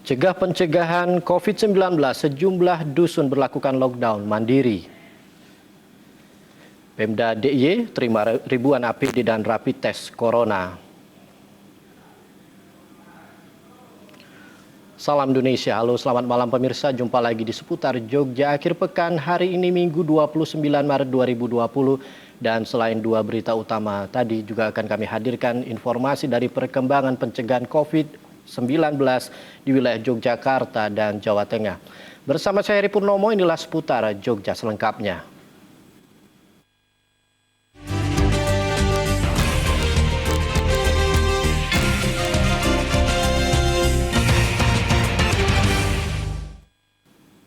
Cegah pencegahan COVID-19, sejumlah dusun berlakukan lockdown mandiri. Pemda DIY terima ribuan APD dan rapid test corona. Salam Indonesia, halo selamat malam pemirsa, jumpa lagi di seputar Jogja akhir pekan hari ini Minggu 29 Maret 2020. Dan selain dua berita utama tadi juga akan kami hadirkan informasi dari perkembangan pencegahan COVID-19 di wilayah Yogyakarta dan Jawa Tengah. Bersama saya Heri Purnomo, inilah seputar Jogja selengkapnya.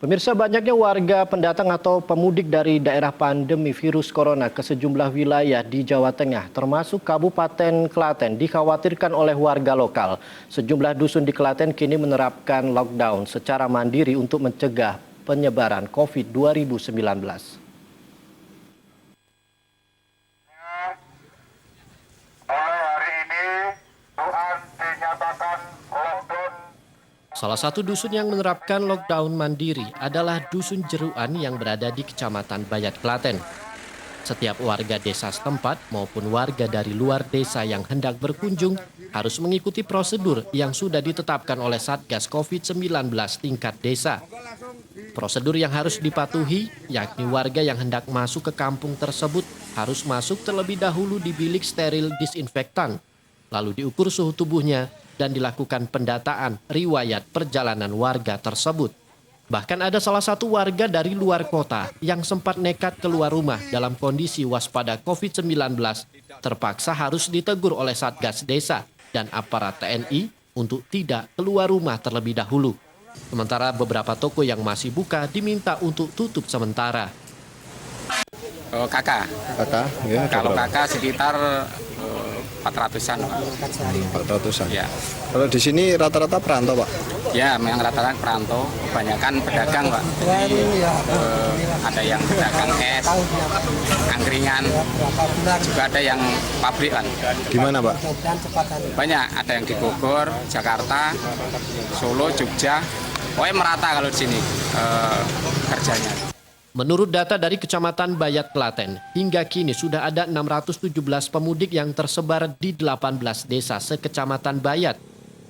Pemirsa, banyaknya warga pendatang atau pemudik dari daerah pandemi virus corona ke sejumlah wilayah di Jawa Tengah, termasuk Kabupaten Klaten, dikhawatirkan oleh warga lokal. Sejumlah dusun di Klaten kini menerapkan lockdown secara mandiri untuk mencegah penyebaran COVID-19. Salah satu dusun yang menerapkan lockdown mandiri adalah Dusun Jeruan yang berada di Kecamatan Bayat, Klaten. Setiap warga desa setempat maupun warga dari luar desa yang hendak berkunjung harus mengikuti prosedur yang sudah ditetapkan oleh Satgas COVID-19 tingkat desa. Prosedur yang harus dipatuhi yakni warga yang hendak masuk ke kampung tersebut harus masuk terlebih dahulu di bilik steril disinfektan, lalu diukur suhu tubuhnya dan dilakukan pendataan riwayat perjalanan warga tersebut. Bahkan ada salah satu warga dari luar kota yang sempat nekat keluar rumah dalam kondisi waspada COVID-19 terpaksa harus ditegur oleh Satgas Desa dan aparat TNI untuk tidak keluar rumah terlebih dahulu. Sementara beberapa toko yang masih buka diminta untuk tutup sementara. Kakak ya, kalau kakak sekitar 400-an. 400-an. Ya. Kalau di sini rata-rata perantau, Pak? Ya, memang rata-rata perantau, kebanyakan pedagang, Pak. Jadi, ada yang pedagang es, angkringan, juga ada yang pabrikan. Di mana, Pak? Banyak, ada yang di Bogor, Jakarta, Solo, Jogja. Pokoknya merata kalau di sini kerjanya. Menurut data dari Kecamatan Bayat, Klaten, hingga kini sudah ada 617 pemudik yang tersebar di 18 desa sekecamatan Bayat.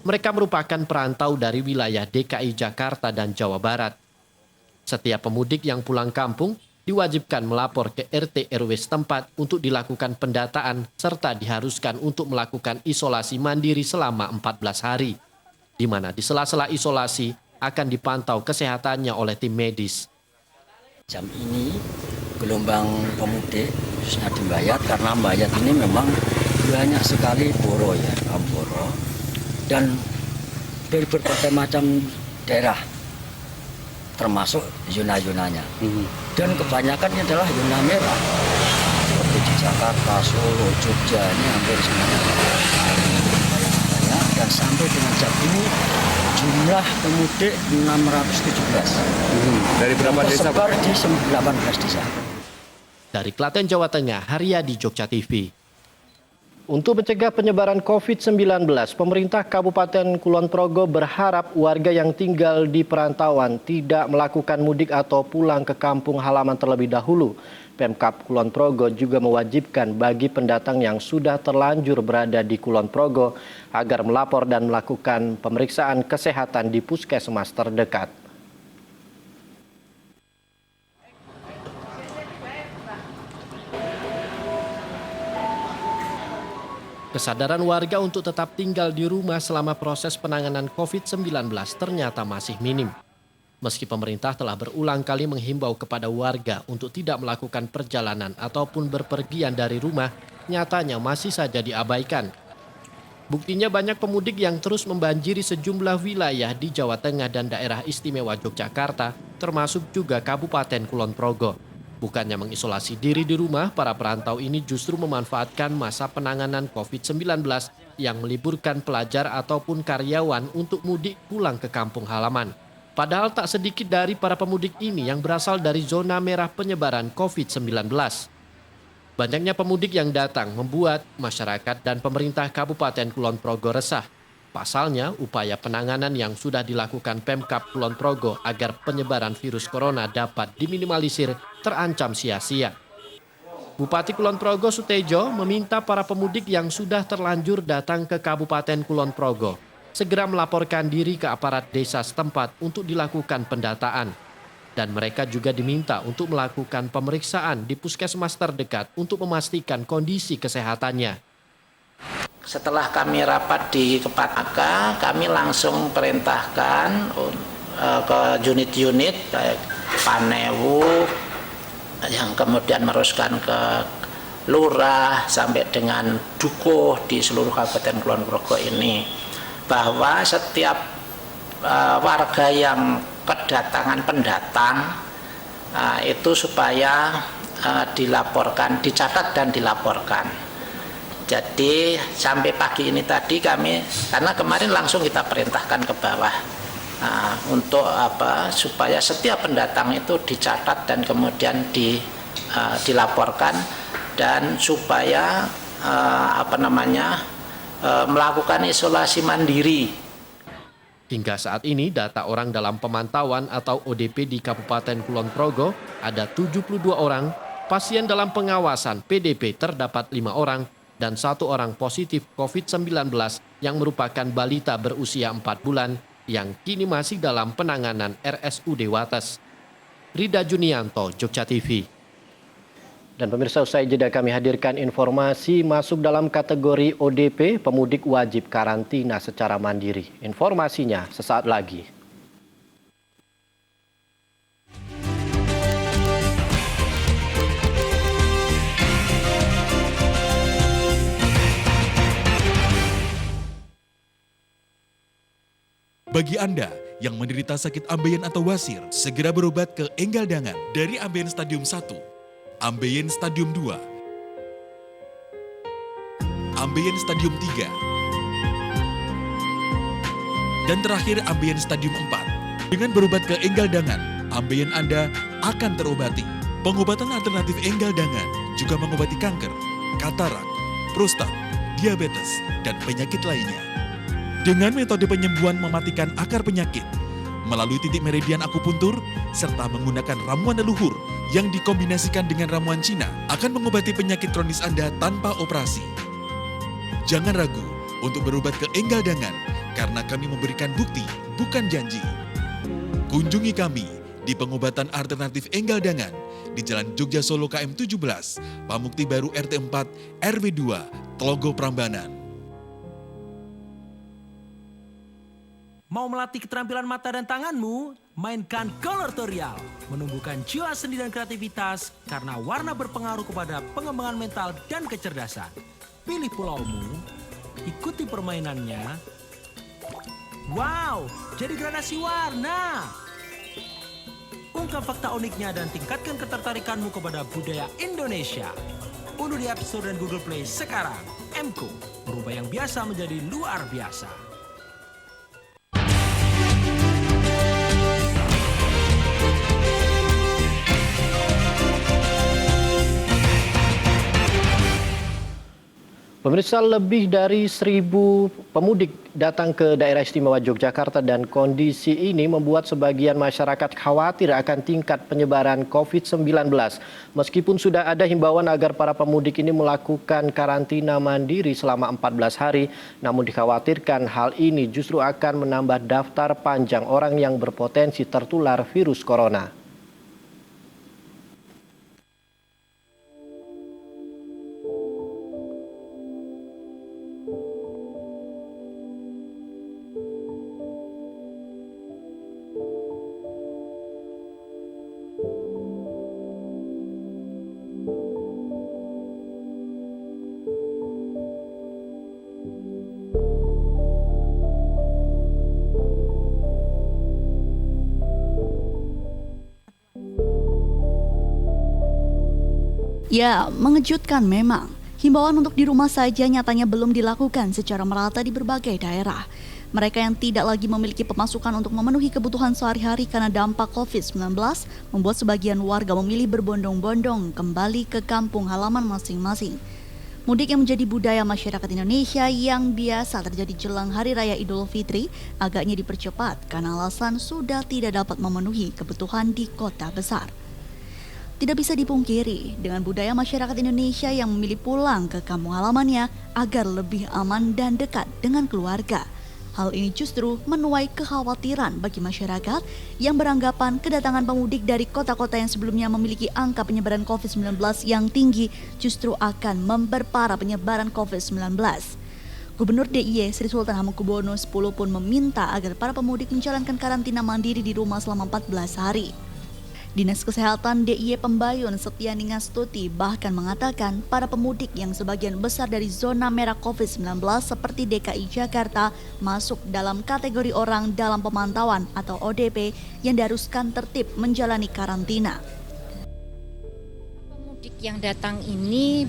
Mereka merupakan perantau dari wilayah DKI Jakarta dan Jawa Barat. Setiap pemudik yang pulang kampung diwajibkan melapor ke RT RW setempat untuk dilakukan pendataan serta diharuskan untuk melakukan isolasi mandiri selama 14 hari, di mana di sela-sela isolasi akan dipantau kesehatannya oleh tim medis. Jam ini gelombang pemudik khususnya di Bayat, karena Bayat ini memang banyak sekali boro ya, boro, dan dari berbagai macam daerah termasuk zona-zonanya. Dan kebanyakan adalah zona merah seperti di Jakarta, Solo, Jogja, ini hampir semuanya banyak. Dan sampai dengan jam ini jumlah pemudik 617. Dari berapa desa, Pak? Tersebar di 18 desa. Dari Klaten, Jawa Tengah, Haryadi, Jogja TV. Untuk mencegah penyebaran COVID-19, pemerintah Kabupaten Kulon Progo berharap warga yang tinggal di perantauan tidak melakukan mudik atau pulang ke kampung halaman terlebih dahulu. Pemkab Kulon Progo juga mewajibkan bagi pendatang yang sudah terlanjur berada di Kulon Progo agar melapor dan melakukan pemeriksaan kesehatan di puskesmas terdekat. Kesadaran warga untuk tetap tinggal di rumah selama proses penanganan COVID-19 ternyata masih minim. Meski pemerintah telah berulang kali menghimbau kepada warga untuk tidak melakukan perjalanan ataupun berpergian dari rumah, nyatanya masih saja diabaikan. Buktinya banyak pemudik yang terus membanjiri sejumlah wilayah di Jawa Tengah dan daerah istimewa Yogyakarta, termasuk juga Kabupaten Kulon Progo. Bukannya mengisolasi diri di rumah, para perantau ini justru memanfaatkan masa penanganan COVID-19 yang meliburkan pelajar ataupun karyawan untuk mudik pulang ke kampung halaman. Padahal tak sedikit dari para pemudik ini yang berasal dari zona merah penyebaran COVID-19. Banyaknya pemudik yang datang membuat masyarakat dan pemerintah Kabupaten Kulon Progo resah. Pasalnya, upaya penanganan yang sudah dilakukan Pemkab Kulon Progo agar penyebaran virus corona dapat diminimalisir terancam sia-sia. Bupati Kulon Progo Sutejo meminta para pemudik yang sudah terlanjur datang ke Kabupaten Kulon Progo segera melaporkan diri ke aparat desa setempat untuk dilakukan pendataan. Dan mereka juga diminta untuk melakukan pemeriksaan di puskesmas terdekat untuk memastikan kondisi kesehatannya. Setelah kami rapat di Kepataka, kami langsung perintahkan ke unit-unit baik Panewu yang kemudian meneruskan ke lurah sampai dengan dukuh di seluruh Kabupaten Kulon Progo ini, bahwa setiap warga yang kedatangan pendatang itu supaya dilaporkan, dicatat dan dilaporkan. Jadi sampai pagi ini tadi kami, karena kemarin langsung kita perintahkan ke bawah untuk supaya setiap pendatang itu dicatat dan kemudian dilaporkan, dan supaya melakukan isolasi mandiri. Hingga saat ini data orang dalam pemantauan atau ODP di Kabupaten Kulon Progo ada 72 orang, pasien dalam pengawasan PDP terdapat 5 orang, dan 1 orang positif COVID-19 yang merupakan balita berusia 4 bulan yang kini masih dalam penanganan RSUD Wates. Rida Junianto, Jogja TV. Dan pemirsa, usai jeda kami hadirkan informasi masuk dalam kategori ODP, pemudik wajib karantina secara mandiri. Informasinya sesaat lagi. Bagi Anda yang menderita sakit ambeien atau wasir, segera berobat ke Enggal Dangan dari ambeien stadium 1, ambeien stadium 2, ambeien stadium 3, dan terakhir ambeien stadium 4. Dengan berobat ke Enggal Dangan, ambeien Anda akan terobati. Pengobatan alternatif Enggal Dangan juga mengobati kanker, katarak, prostat, diabetes, dan penyakit lainnya. Dengan metode penyembuhan mematikan akar penyakit, melalui titik meridian akupuntur, serta menggunakan ramuan leluhur yang dikombinasikan dengan ramuan Cina, akan mengobati penyakit kronis Anda tanpa operasi. Jangan ragu untuk berobat ke Enggal Dangan, karena kami memberikan bukti, bukan janji. Kunjungi kami di pengobatan alternatif Enggal Dangan di Jalan Jogja Solo KM 17, Pamukti Baru RT 4, RW 2, Tlogo Prambanan. Mau melatih keterampilan mata dan tanganmu? Mainkan Color Tutorial. Menumbuhkan jiwa seni dan kreativitas karena warna berpengaruh kepada pengembangan mental dan kecerdasan. Pilih pulaumu, ikuti permainannya. Wow, jadi gradasi warna. Ungkap fakta uniknya dan tingkatkan ketertarikanmu kepada budaya Indonesia. Unduh di App Store dan Google Play sekarang. MCO, merubah yang biasa menjadi luar biasa. Pemirsa, lebih dari 1.000 pemudik datang ke daerah istimewa Yogyakarta dan kondisi ini membuat sebagian masyarakat khawatir akan tingkat penyebaran COVID-19. Meskipun sudah ada himbauan agar para pemudik ini melakukan karantina mandiri selama 14 hari, namun dikhawatirkan hal ini justru akan menambah daftar panjang orang yang berpotensi tertular virus corona. Ya, mengejutkan memang. Himbauan untuk di rumah saja nyatanya belum dilakukan secara merata di berbagai daerah. Mereka yang tidak lagi memiliki pemasukan untuk memenuhi kebutuhan sehari-hari karena dampak COVID-19 membuat sebagian warga memilih berbondong-bondong kembali ke kampung halaman masing-masing. Mudik yang menjadi budaya masyarakat Indonesia yang biasa terjadi jelang Hari Raya Idul Fitri agaknya dipercepat karena alasan sudah tidak dapat memenuhi kebutuhan di kota besar. Tidak bisa dipungkiri, dengan budaya masyarakat Indonesia yang memilih pulang ke kampung halamannya agar lebih aman dan dekat dengan keluarga. Hal ini justru menuai kekhawatiran bagi masyarakat yang beranggapan kedatangan pemudik dari kota-kota yang sebelumnya memiliki angka penyebaran COVID-19 yang tinggi justru akan memperparah penyebaran COVID-19. Gubernur DIY Sri Sultan Hamengkubuwono X pun meminta agar para pemudik menjalankan karantina mandiri di rumah selama 14 hari. Dinas Kesehatan DIY Pembayun Setiani Ngastuti bahkan mengatakan para pemudik yang sebagian besar dari zona merah COVID-19 seperti DKI Jakarta masuk dalam kategori orang dalam pemantauan atau ODP yang diharuskan tertib menjalani karantina. Pemudik yang datang ini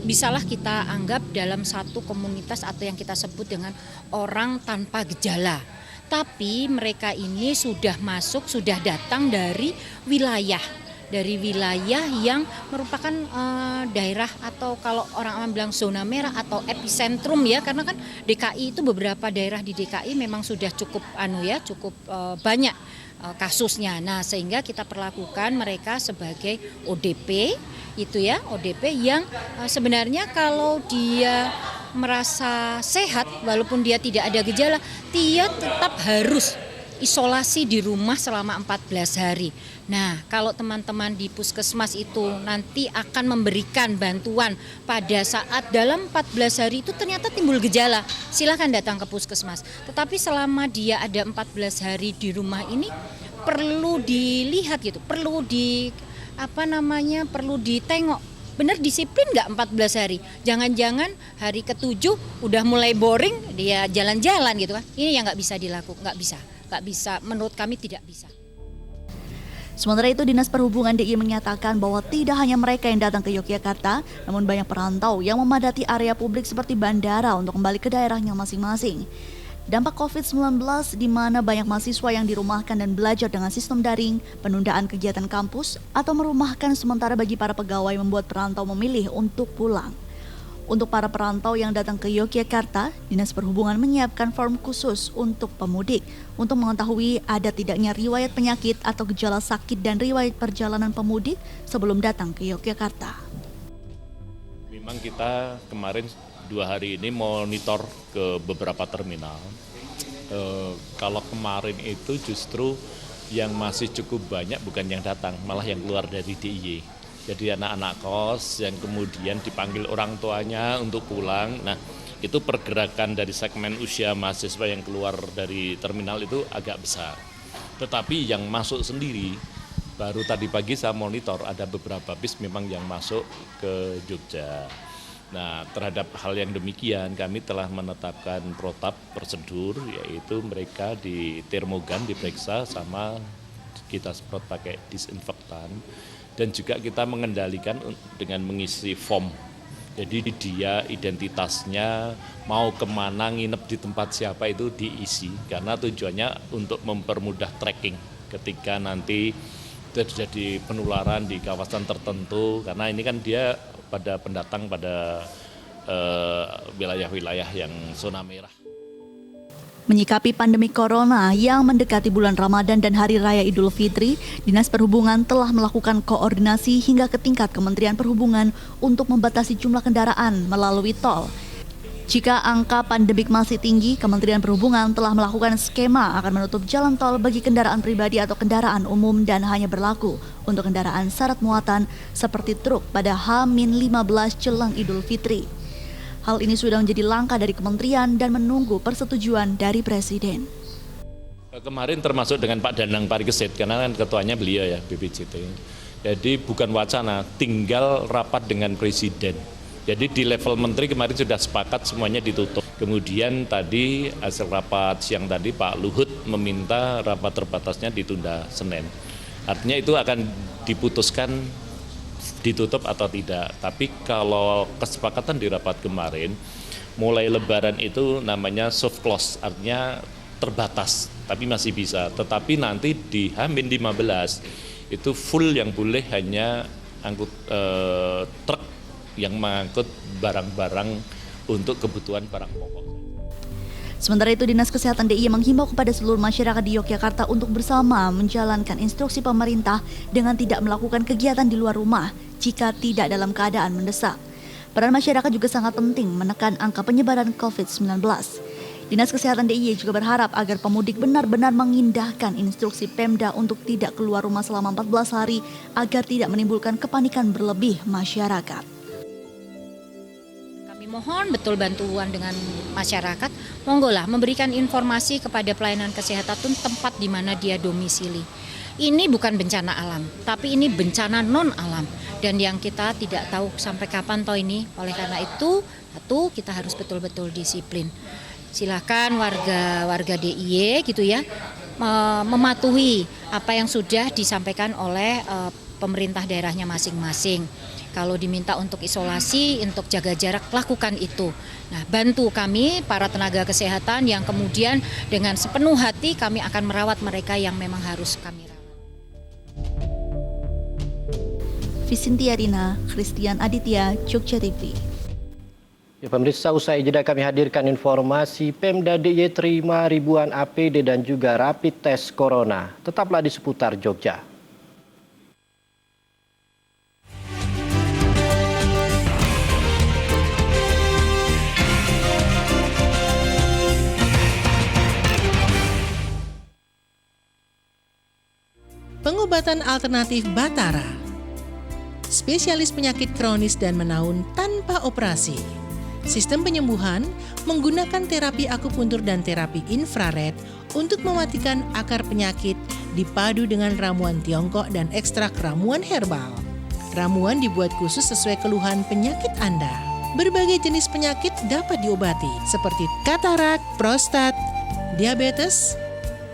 bisalah kita anggap dalam satu komunitas atau yang kita sebut dengan orang tanpa gejala. Tapi mereka ini sudah masuk, sudah datang dari wilayah yang merupakan daerah atau kalau orang awam bilang zona merah atau epicentrum ya, karena kan DKI itu beberapa daerah di DKI memang sudah cukup banyak kasusnya. Nah, sehingga kita perlakukan mereka sebagai ODP itu ya, ODP yang sebenarnya kalau dia merasa sehat walaupun dia tidak ada gejala, dia tetap harus isolasi di rumah selama 14 hari. Nah, kalau teman-teman di puskesmas itu nanti akan memberikan bantuan pada saat dalam 14 hari itu ternyata timbul gejala, silakan datang ke puskesmas. Tetapi selama dia ada 14 hari di rumah ini perlu dilihat gitu, perlu ditengok. Benar disiplin nggak 14 hari? Jangan-jangan hari ke-7 udah mulai boring, dia jalan-jalan gitu kan. Ini yang nggak bisa dilakukan, nggak bisa, menurut kami tidak bisa. Sementara itu, Dinas Perhubungan DIY menyatakan bahwa tidak hanya mereka yang datang ke Yogyakarta, namun banyak perantau yang memadati area publik seperti bandara untuk kembali ke daerahnya masing-masing. Dampak COVID-19 di mana banyak mahasiswa yang dirumahkan dan belajar dengan sistem daring, penundaan kegiatan kampus, atau merumahkan sementara bagi para pegawai membuat perantau memilih untuk pulang. Untuk para perantau yang datang ke Yogyakarta, Dinas Perhubungan menyiapkan form khusus untuk pemudik untuk mengetahui ada tidaknya riwayat penyakit atau gejala sakit dan riwayat perjalanan pemudik sebelum datang ke Yogyakarta. Memang kita kemarin 2 hari ini monitor ke beberapa terminal. Kalau kemarin itu justru yang masih cukup banyak bukan yang datang, malah yang keluar dari DIY. Jadi anak-anak kos yang kemudian dipanggil orang tuanya untuk pulang. Nah, itu pergerakan dari segmen usia mahasiswa yang keluar dari terminal itu agak besar. Tetapi yang masuk sendiri, baru tadi pagi saya monitor ada beberapa bis memang yang masuk ke Jogja. Nah, terhadap hal yang demikian kami telah menetapkan protap prosedur, yaitu mereka di termogan diperiksa sama kita semprot pakai disinfektan, dan juga kita mengendalikan dengan mengisi form. Jadi dia identitasnya mau kemana, nginep di tempat siapa itu diisi, karena tujuannya untuk mempermudah tracking ketika nanti terjadi penularan di kawasan tertentu, karena ini kan dia pada pendatang pada wilayah-wilayah yang zona merah. Menyikapi pandemi corona yang mendekati bulan Ramadan dan Hari Raya Idul Fitri, Dinas Perhubungan telah melakukan koordinasi hingga ke tingkat Kementerian Perhubungan untuk membatasi jumlah kendaraan melalui tol. Jika angka pandemik masih tinggi, Kementerian Perhubungan telah melakukan skema akan menutup jalan tol bagi kendaraan pribadi atau kendaraan umum dan hanya berlaku untuk kendaraan syarat muatan seperti truk pada H-15 jelang Idul Fitri. Hal ini sudah menjadi langkah dari kementerian dan menunggu persetujuan dari Presiden. Kemarin termasuk dengan Pak Danang Parikesit, karena kan ketuanya beliau ya BPJT. Jadi bukan wacana, tinggal rapat dengan Presiden. Jadi di level menteri kemarin sudah sepakat semuanya ditutup. Kemudian tadi hasil rapat siang tadi Pak Luhut meminta rapat terbatasnya ditunda Senin. Artinya itu akan diputuskan ditutup atau tidak. Tapi kalau kesepakatan di rapat kemarin, mulai Lebaran itu namanya soft close, artinya terbatas, tapi masih bisa. Tetapi nanti di H-15 itu full yang boleh hanya angkut truk yang mengangkut barang-barang untuk kebutuhan barang pokok. Sementara itu, Dinas Kesehatan DIY menghimbau kepada seluruh masyarakat di Yogyakarta untuk bersama menjalankan instruksi pemerintah dengan tidak melakukan kegiatan di luar rumah jika tidak dalam keadaan mendesak. Peran masyarakat juga sangat penting menekan angka penyebaran COVID-19. Dinas Kesehatan DIY juga berharap agar pemudik benar-benar mengindahkan instruksi Pemda untuk tidak keluar rumah selama 14 hari agar tidak menimbulkan kepanikan berlebih masyarakat. Kami mohon betul bantuan dengan masyarakat, monggolah memberikan informasi kepada pelayanan kesehatan tempat di mana dia domisili. Ini bukan bencana alam, tapi ini bencana non alam. Dan yang kita tidak tahu sampai kapan toh ini. Oleh karena itu, satu, kita harus betul-betul disiplin. Silakan warga DIY gitu ya, mematuhi apa yang sudah disampaikan oleh pemerintah daerahnya masing-masing. Kalau diminta untuk isolasi, untuk jaga jarak, lakukan itu. Nah, bantu kami para tenaga kesehatan yang kemudian dengan sepenuh hati kami akan merawat mereka yang memang harus kami rawat. Visintia Rina, Christian Aditya, Jogja TV. Ya, pemirsa, usai jeda kami hadirkan informasi Pemda DIY terima ribuan APD dan juga rapid test corona. Tetaplah di seputar Jogja. Pengobatan alternatif Batara. Spesialis penyakit kronis dan menaun tanpa operasi. Sistem penyembuhan menggunakan terapi akupuntur dan terapi infrared untuk mematikan akar penyakit dipadu dengan ramuan Tiongkok dan ekstrak ramuan herbal. Ramuan dibuat khusus sesuai keluhan penyakit Anda. Berbagai jenis penyakit dapat diobati seperti katarak, prostat, diabetes,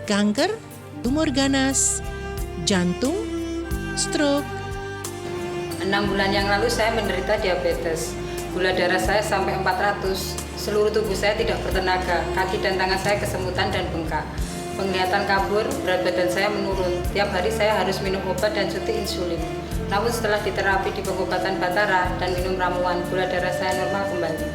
kanker, tumor ganas, jantung, stroke. 6 bulan yang lalu saya menderita diabetes. Gula darah saya sampai 400, seluruh tubuh saya tidak bertenaga, kaki dan tangan saya kesemutan dan bengkak. Penglihatan kabur, berat badan saya menurun, tiap hari saya harus minum obat dan suntik insulin. Namun setelah diterapi di pengobatan Batara dan minum ramuan, gula darah saya normal kembali.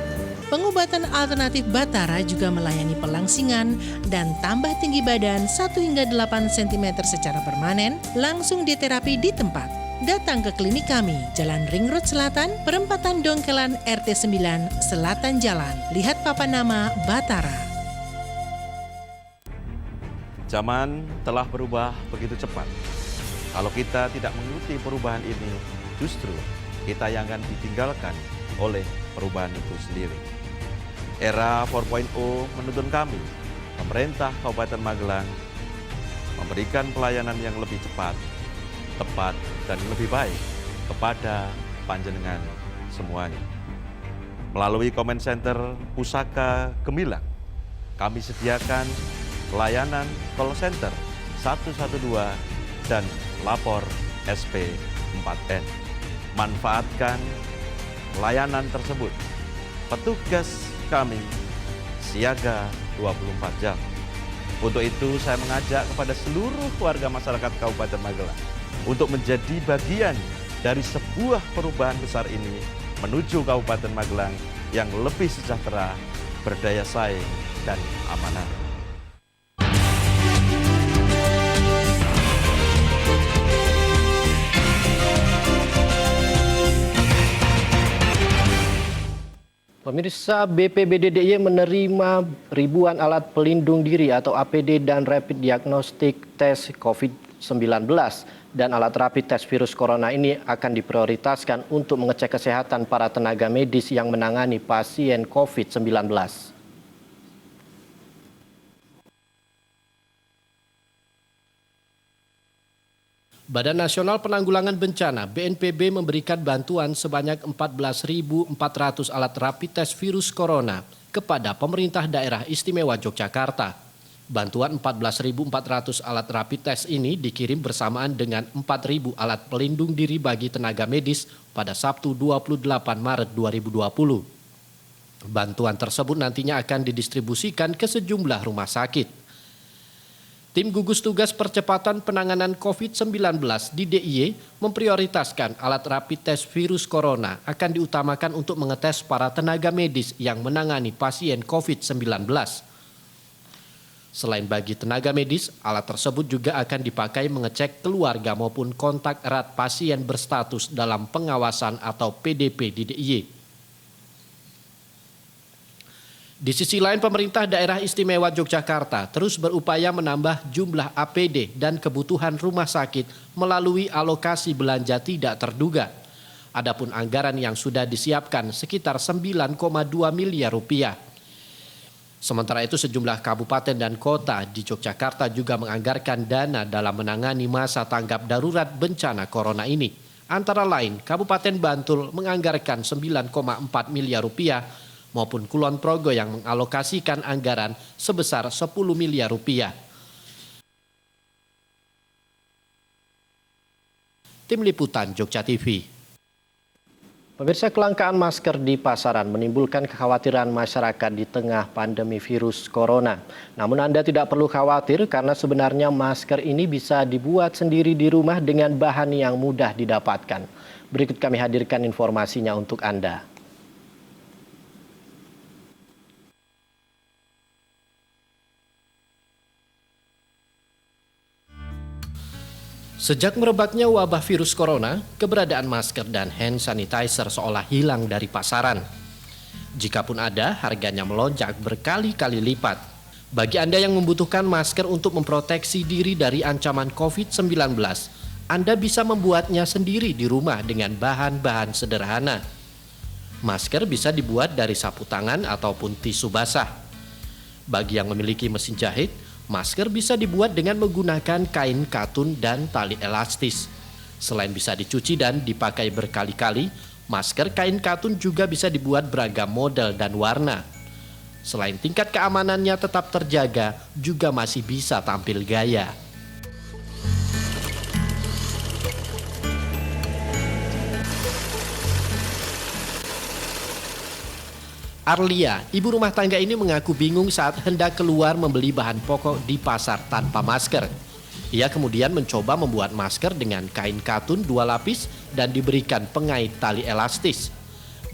Pengobatan alternatif Batara juga melayani pelangsingan dan tambah tinggi badan 1 hingga 8 cm secara permanen, langsung diterapi di tempat. Datang ke klinik kami, Jalan Ring Road Selatan, Perempatan Dongkelan RT 9, Selatan Jalan. Lihat papan nama Batara. Zaman telah berubah begitu cepat. Kalau kita tidak mengikuti perubahan ini, justru kita yang akan ditinggalkan oleh perubahan itu sendiri. Era 4.0 menuntun kami, pemerintah Kabupaten Magelang, memberikan pelayanan yang lebih cepat, tepat, dan lebih baik kepada panjenengan semuanya. Melalui Comment Center Pusaka Gemilang, kami sediakan layanan call center 112 dan lapor SP 4N. Manfaatkan layanan tersebut. Petugas kami siaga 24 jam. Untuk itu saya mengajak kepada seluruh warga masyarakat Kabupaten Magelang untuk menjadi bagian dari sebuah perubahan besar ini menuju Kabupaten Magelang yang lebih sejahtera, berdaya saing, dan amanah. Pemirsa, BPBD DIY menerima ribuan alat pelindung diri atau APD dan rapid diagnostic test COVID-19. Dan alat rapid test virus corona ini akan diprioritaskan untuk mengecek kesehatan para tenaga medis yang menangani pasien COVID-19. Badan Nasional Penanggulangan Bencana (BNPB) memberikan bantuan sebanyak 14.400 alat rapid test virus corona kepada pemerintah daerah istimewa Yogyakarta. Bantuan 14.400 alat rapid test ini dikirim bersamaan dengan 4.000 alat pelindung diri bagi tenaga medis pada Sabtu 28 Maret 2020. Bantuan tersebut nantinya akan didistribusikan ke sejumlah rumah sakit. Tim gugus tugas percepatan penanganan COVID-19 di DIY memprioritaskan alat rapid test virus corona akan diutamakan untuk mengetes para tenaga medis yang menangani pasien COVID-19. Selain bagi tenaga medis, alat tersebut juga akan dipakai mengecek keluarga maupun kontak erat pasien berstatus dalam pengawasan atau PDP di DIY. Di sisi lain, pemerintah daerah istimewa Yogyakarta terus berupaya menambah jumlah APD dan kebutuhan rumah sakit melalui alokasi belanja tidak terduga. Adapun anggaran yang sudah disiapkan sekitar 9,2 miliar rupiah. Sementara itu sejumlah kabupaten dan kota di Yogyakarta juga menganggarkan dana dalam menangani masa tanggap darurat bencana corona ini. Antara lain, Kabupaten Bantul menganggarkan 9,4 miliar rupiah maupun Kulon Progo yang mengalokasikan anggaran sebesar 10 miliar rupiah. Tim Liputan Jogja TV. Pemirsa, kelangkaan masker di pasaran menimbulkan kekhawatiran masyarakat di tengah pandemi virus corona. Namun Anda tidak perlu khawatir karena sebenarnya masker ini bisa dibuat sendiri di rumah dengan bahan yang mudah didapatkan. Berikut kami hadirkan informasinya untuk Anda. Sejak merebaknya wabah virus corona, keberadaan masker dan hand sanitizer seolah hilang dari pasaran. Jikapun ada, harganya melonjak berkali-kali lipat. Bagi Anda yang membutuhkan masker untuk memproteksi diri dari ancaman COVID-19, Anda bisa membuatnya sendiri di rumah dengan bahan-bahan sederhana. Masker bisa dibuat dari sapu tangan ataupun tisu basah. Bagi yang memiliki mesin jahit, masker bisa dibuat dengan menggunakan kain katun dan tali elastis. Selain bisa dicuci dan dipakai berkali-kali, masker kain katun juga bisa dibuat beragam model dan warna. Selain tingkat keamanannya tetap terjaga, juga masih bisa tampil gaya. Arlia, ibu rumah tangga ini mengaku bingung saat hendak keluar membeli bahan pokok di pasar tanpa masker. Ia kemudian mencoba membuat masker dengan kain katun 2 lapis dan diberikan pengait tali elastis.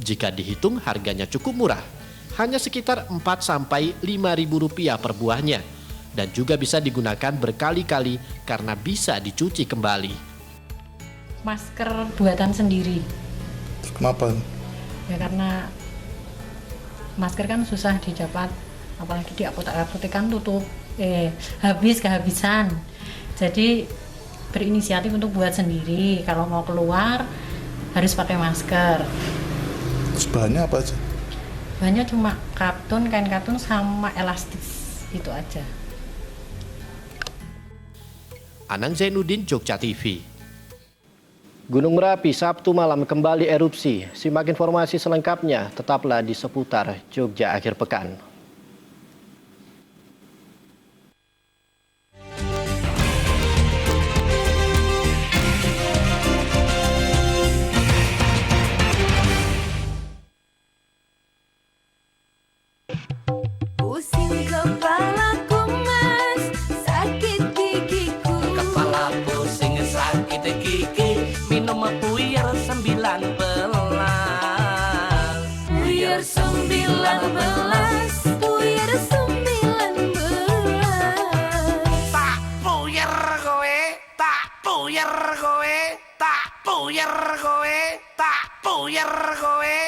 Jika dihitung harganya cukup murah, hanya sekitar 4-5 ribu rupiah per buahnya. Dan juga bisa digunakan berkali-kali karena bisa dicuci kembali. Masker buatan sendiri. Kenapa? Ya karena masker kan susah didapat, apalagi di apotek kan tutup, kehabisan. Jadi berinisiatif untuk buat sendiri. Kalau mau keluar harus pakai masker. Terus bahannya apa aja? Bahannya cuma katun, kain katun sama elastis, itu aja. Anang Zainuddin, Jogja TV. Gunung Merapi Sabtu malam kembali erupsi. Simak informasi selengkapnya, tetaplah di seputar Jogja akhir pekan. Pusing kepalaku mas, sakit gigiku. Kepala pusing sakit gigi. Minum puyer 19. Puyer 19. Puyer 19. Tak puyer kowe, tak puyer kowe, tak puyer kowe, tak puyer kowe.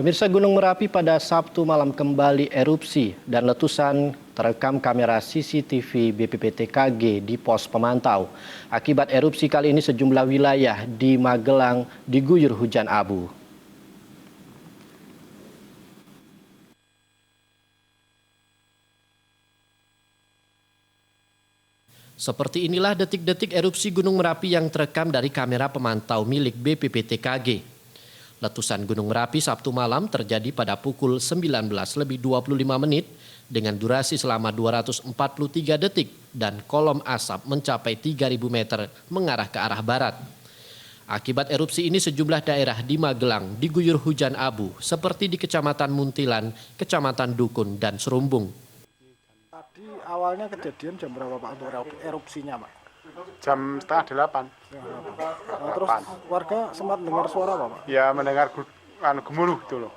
Pemirsa, Gunung Merapi pada Sabtu malam kembali erupsi dan letusan terekam kamera CCTV BPPTKG di pos pemantau. Akibat erupsi kali ini sejumlah wilayah di Magelang diguyur hujan abu. Seperti inilah detik-detik erupsi Gunung Merapi yang terekam dari kamera pemantau milik BPPTKG. Letusan Gunung Merapi Sabtu malam terjadi pada pukul 19.25 dengan durasi selama 243 detik dan kolom asap mencapai 3.000 meter mengarah ke arah barat. Akibat erupsi ini sejumlah daerah di Magelang diguyur hujan abu seperti di Kecamatan Muntilan, Kecamatan Dukun, dan Serumbung. Tadi awalnya kejadian jam berapa Pak untuk erupsinya Pak? Jam 7:30. Nah, terus warga sempat dengar suara apa Pak? Ya mendengar gemuruh gitu loh.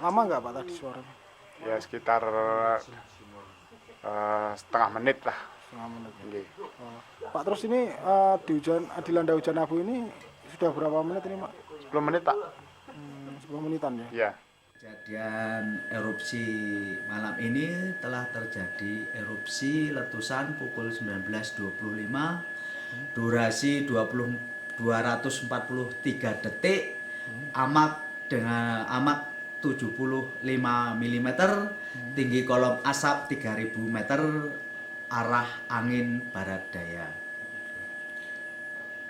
Lama nggak Pak tadi suaranya? Ya sekitar setengah menit lah. Setengah menit. Pak, terus ini dilanda hujan abu ini sudah berapa menit ini Pak? 10 menit Pak. 10 menitan ya? Iya. Kejadian erupsi malam ini telah terjadi erupsi letusan pukul 19.25, durasi 243 detik, amak 75 mm, tinggi kolom asap 3.000 meter, arah angin barat daya.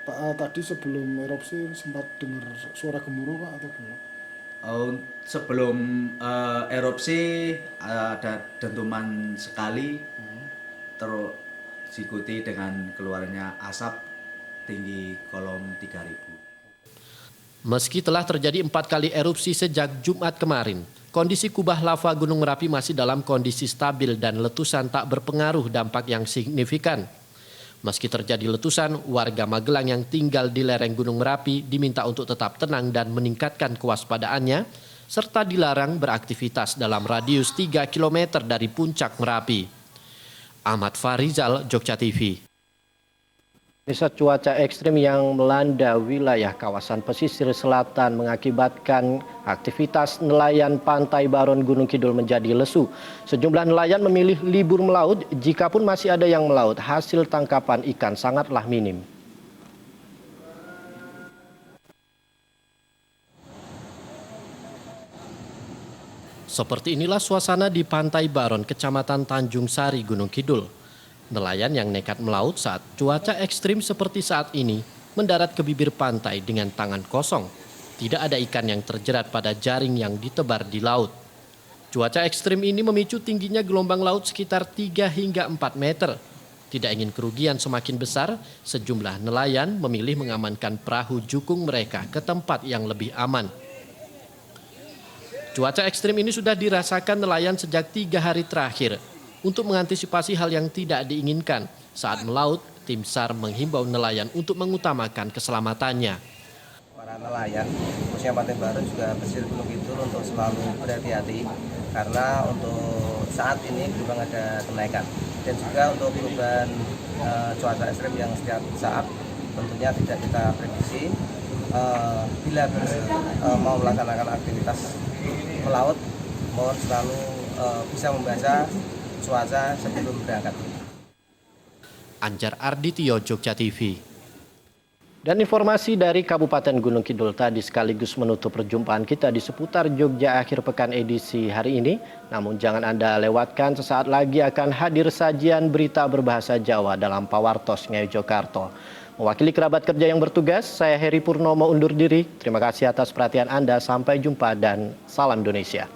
Pak, tadi sebelum erupsi sempat dengar suara gemuruh Pak atau gimana? Sebelum erupsi ada dentuman sekali, terus diikuti dengan keluarnya asap tinggi kolom 3.000. Meski telah terjadi 4 kali erupsi sejak Jumat kemarin, kondisi kubah lava Gunung Merapi masih dalam kondisi stabil dan letusan tak berpengaruh dampak yang signifikan. Meski terjadi letusan, warga Magelang yang tinggal di lereng Gunung Merapi diminta untuk tetap tenang dan meningkatkan kewaspadaannya, serta dilarang beraktivitas dalam radius 3 km dari puncak Merapi. Ahmad Farizal, Jogja TV. Cuaca ekstrim yang melanda wilayah kawasan pesisir selatan mengakibatkan aktivitas nelayan Pantai Baron Gunung Kidul menjadi lesu. Sejumlah nelayan memilih libur melaut, jikapun masih ada yang melaut, hasil tangkapan ikan sangatlah minim. Seperti inilah suasana di Pantai Baron, Kecamatan Tanjung Sari, Gunung Kidul. Nelayan yang nekat melaut saat cuaca ekstrim seperti saat ini mendarat ke bibir pantai dengan tangan kosong. Tidak ada ikan yang terjerat pada jaring yang ditebar di laut. Cuaca ekstrim ini memicu tingginya gelombang laut sekitar 3 hingga 4 meter. Tidak ingin kerugian semakin besar, sejumlah nelayan memilih mengamankan perahu jukung mereka ke tempat yang lebih aman. Cuaca ekstrim ini sudah dirasakan nelayan sejak 3 hari terakhir. Untuk mengantisipasi hal yang tidak diinginkan saat melaut, tim SAR menghimbau nelayan untuk mengutamakan keselamatannya. Para nelayan, khususnya Pantai Baron juga pesisir Gunung Kidul untuk selalu berhati-hati karena untuk saat ini memang ada kenaikan dan juga untuk perubahan cuaca ekstrim yang setiap saat tentunya tidak kita prediksi. Bila mau melaksanakan aktivitas melaut, mohon selalu bisa membaca cuaca sebelum berangkat. Anjar Ardityo, Jogja TV. Dan informasi dari Kabupaten Gunung Kidul tadi sekaligus menutup perjumpaan kita di seputar Jogja akhir pekan edisi hari ini. Namun jangan Anda lewatkan, sesaat lagi akan hadir sajian berita berbahasa Jawa dalam Pawartos Ngayogyakarta. Mewakili kerabat kerja yang bertugas, saya Heri Purnomo undur diri. Terima kasih atas perhatian Anda. Sampai jumpa dan salam Indonesia.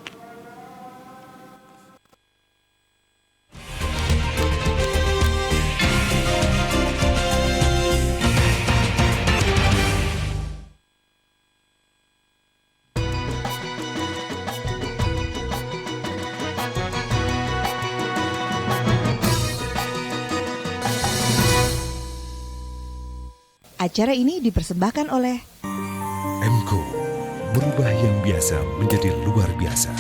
Acara ini dipersembahkan oleh M.Co, berubah yang biasa menjadi luar biasa.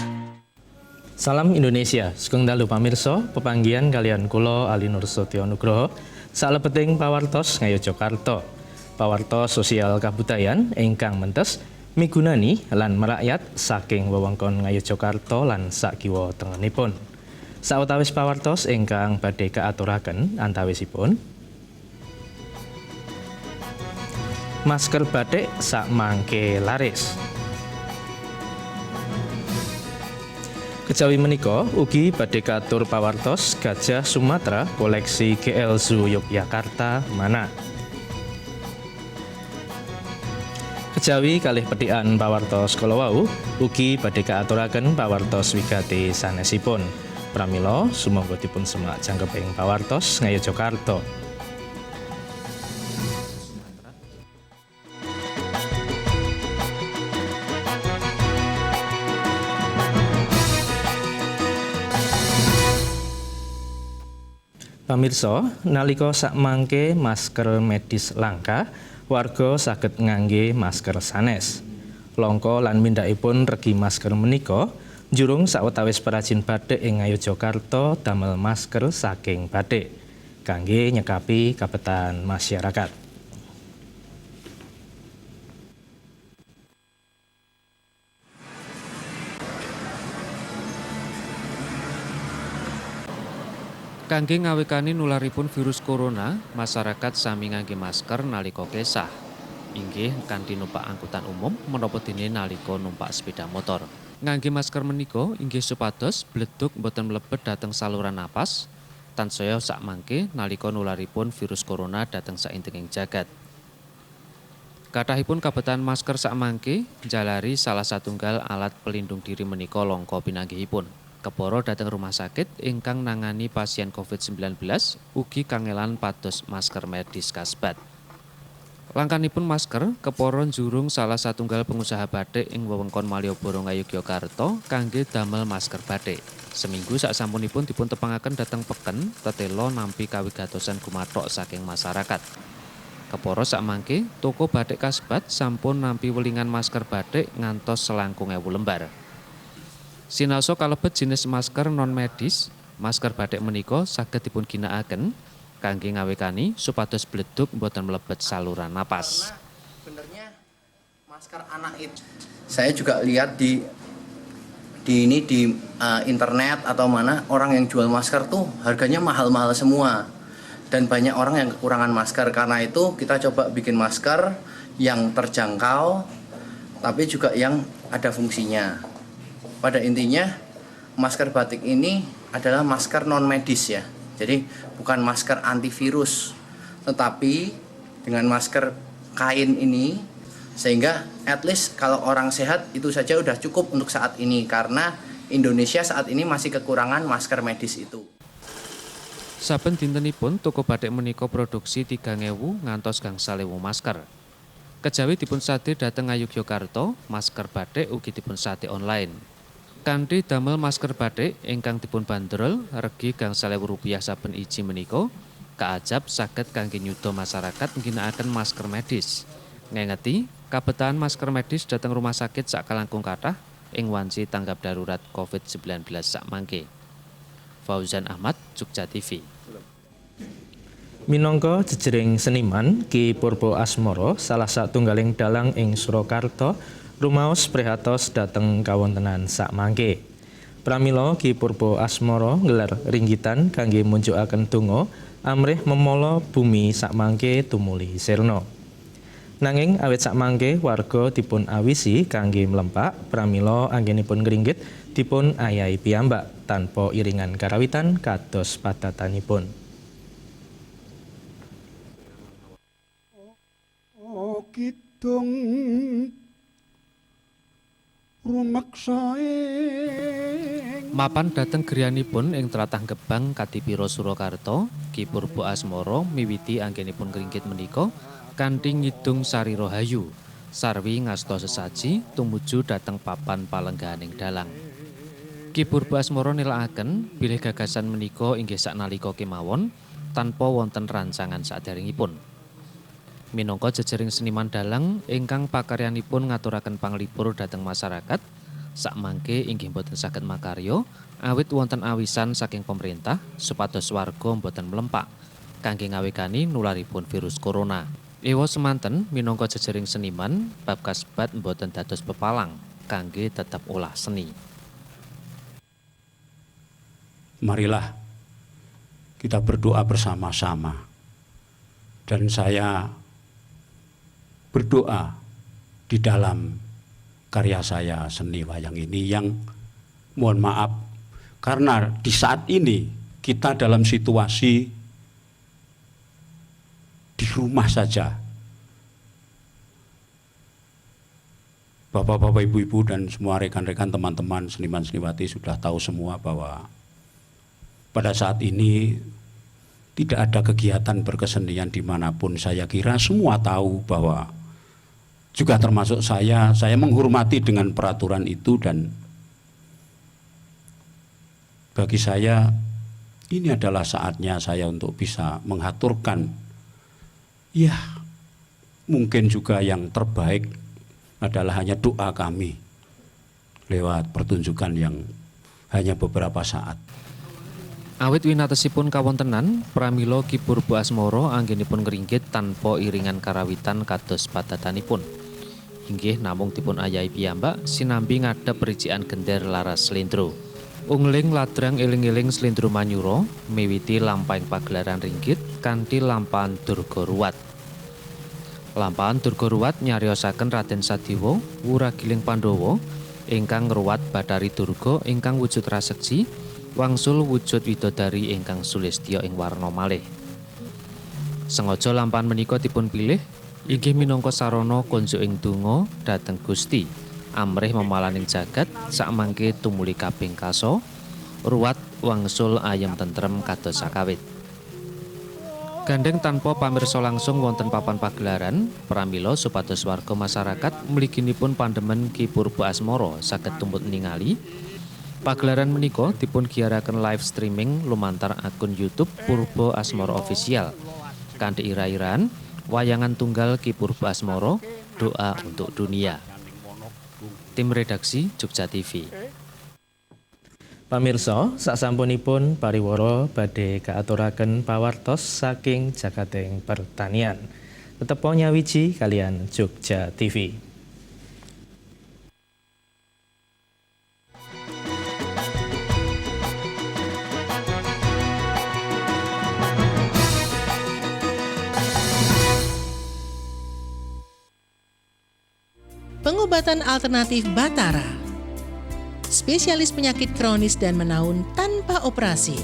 Salam Indonesia, sugeng dalu pamirsa, pepanggihan kalian kula Ali Nur Sotyo Nugroho, salebeting pawartos Ngayogyakarta. Pawartos sosial kabudayan ingkang mentes migunani lan merakyat saking wewengkon Ngayogyakarta lan sakiwa tengenipun. Sawetawis pawartos ingkang badhe kaaturaken antawisipun masker batik sak mangke laris. Kejawi menika ugi badhe katur pawartos Gajah Sumatera koleksi GL Zoo Yogyakarta mana. Kejawi kalih pethikan pawartos kala wau ugi badhe kaaturaken pawartos wigati sanesipun. Pramila sumangga dipun semak jangkeping pawartos Ngayogyakarta. Pamirsa, nalika sakmangke masker medis langka, warga saged ngangge masker sanes. Langka lan mindakipun regi masker menika njurung sawetawis perajin batik ing Ngayogyakarta damel masker saking batik kangge nyekapi kabetan masyarakat. Kangge ngawekani nularipun virus corona, masyarakat sami ngangge masker nalika kesah. Inggih kanthi numpak angkutan umum menapa dene nalika numpak sepeda motor. Ngangge masker menika inggih supados bledug boten mlebet dhateng saluran napas, tansaya sakmangke nalika nularipun virus corona dhateng saindenging jagat. Kathahipun kabetan masker sakmangke njalari salah satunggal alat pelindung diri menika langka pinanggihipun. Kepara dhateng rumah sakit ingkang nangani pasien COVID-19 ugi kangelan pados masker medis kasebat. Langkanipun masker kepara njurung salah satunggal pengusaha batik ing wewengkon Malioboro Ngayogyakarta kangge damel masker batik. Seminggu saksampunipun dipun tepangaken dhateng peken tetela nampi kawigatosan gumathok saking masyarakat. Kepara sakmangke toko batik kasebat sampun nampi welingan masker batik ngantos 90.000 lembar. Sinaosa kalebet jenis masker non medis, masker batik menika saged dipun ginakaken kangge ngawekani supados bledug boten mlebet saluran napas. Sebenarnya masker anak itu saya juga lihat di internet atau mana orang yang jual masker tuh harganya mahal-mahal semua dan banyak orang yang kekurangan masker. Karena itu kita coba bikin masker yang terjangkau tapi juga yang ada fungsinya. Pada intinya masker batik ini adalah masker non medis ya. Jadi bukan masker antivirus, tetapi dengan masker kain ini sehingga at least kalau orang sehat itu saja udah cukup untuk saat ini karena Indonesia saat ini masih kekurangan masker medis itu. Saben dintenipun toko batik menika produksi 3.000 ngantos 1.000 masker. Kejawi dipun sade dhateng Ngayogyakarta, masker batik ugi dipun sade online. Kanthi damel masker batik ingkang dipun bandrol regi Rp1.000 saben iji menika kaajab saged kangge nyuda masyarakat ngginakaken masker medis. Ngengeti kabetan masker medis dhateng rumah sakit sakalangkung kathah ing wanci tanggap darurat COVID-19 sakmangke. Fauzan Ahmad, Jogja TV. Minangka jejering seniman, Ki Purbo Asmoro salah satunggaling dalang ing Surakarta rumaos prihatos dhateng kawontenan sakmangke. Pramila Ki Purbo Asmoro nggelar ringgitan kangge munjukaken donga amrih memala bumi sakmangke tumuli sirna. Nanging awit sakmangke warga dipun awisi kangge mlempak, pramila anggenipun ngringgit dipun ayahi piyambak tanpa iringan karawitan kados padatanipun. Kidung Mapan dhateng griyanipun ing tlatah Gebang Kadipiro Surakarta, Ki Purbo Asmoro miwiti anggenipun ngringkit menika kanthi ngidung Sari Rahayu, sarwi ngasta sesaji tumuju dhateng papan palenggahaning dalang. Ki Purbo Asmoro nilakaken bilih gagasan menika inggih saknalika kemawon tanpa wonten rancangan saderengipun. Minangka jejering seniman dalang ingkang pakaryanipun ngaturaken panglipur dhateng masyarakat, sakmangke inggih boten saged makarya awit wonten awisan saking pemerintah supados warga boten mlempak kangge ngawekani nularipun virus corona. Ewa semanten minangka jejering seniman bab kasebat mboten dados pepalang kangge tetep olah seni. Marilah kita berdoa bersama-sama. Dan saya berdoa di dalam karya saya seni wayang ini yang mohon maaf karena di saat ini kita dalam situasi di rumah saja. Bapak-bapak, ibu-ibu dan semua rekan-rekan teman-teman seniman-seniwati sudah tahu semua bahwa pada saat ini tidak ada kegiatan berkesenian dimanapun. Saya kira semua tahu bahwa juga termasuk saya menghormati dengan peraturan itu, dan bagi saya ini adalah saatnya saya untuk bisa mengaturkan ya mungkin juga yang terbaik adalah hanya doa kami lewat pertunjukan yang hanya beberapa saat. Awit winatesipun kawontenan pramila Ki Purbo Asmara anggenipun ngringgit tanpa iringan karawitan kados padatanipun. Inggih namung dipun ayahi piyambak sinambi ngadhep ricikan gender laras slendro. Ungling ladrang eling-eling slendro manyura miwiti lampahing pagelaran ringgit kanthi lampahan Durga Ruwat. Lampahan Durga Ruwat nyariosaken Raden Sadewa wuragiling Pandhawa ingkang ngruwat Bathari Durga ingkang wujud rasekji wangsul wujud widodari ingkang sulistya ing warna malih. Sengaja lampahan menika dipun pilih inggih minangka sarana konjuking donga dhateng Gusti amrih memalaning jagat sakmangke tumuli kaping kaso ruwat wangsul ayem tentrem kados sakawit. Gandeng tanpa pamirsa langsung wonten papan pagelaran pramila supados warga masyarakat mliginipun pandemen Ki Purbo Asmara saged tumput ningali pagelaran menika dipun giyaraken live streaming lumantar akun YouTube Purbo Asmara Official kanthi ira-iraan wayangan tunggal Ki Purbo Asmara Doa untuk Dunia. Tim redaksi Jogja TV. Pamirsa, sasampunipun pariwara badhe kaaturaken pawartos saking jagating pertanian. Tetepo nyawiji kalian Jogja TV. Pengobatan alternatif Batara. Spesialis penyakit kronis dan menaun tanpa operasi.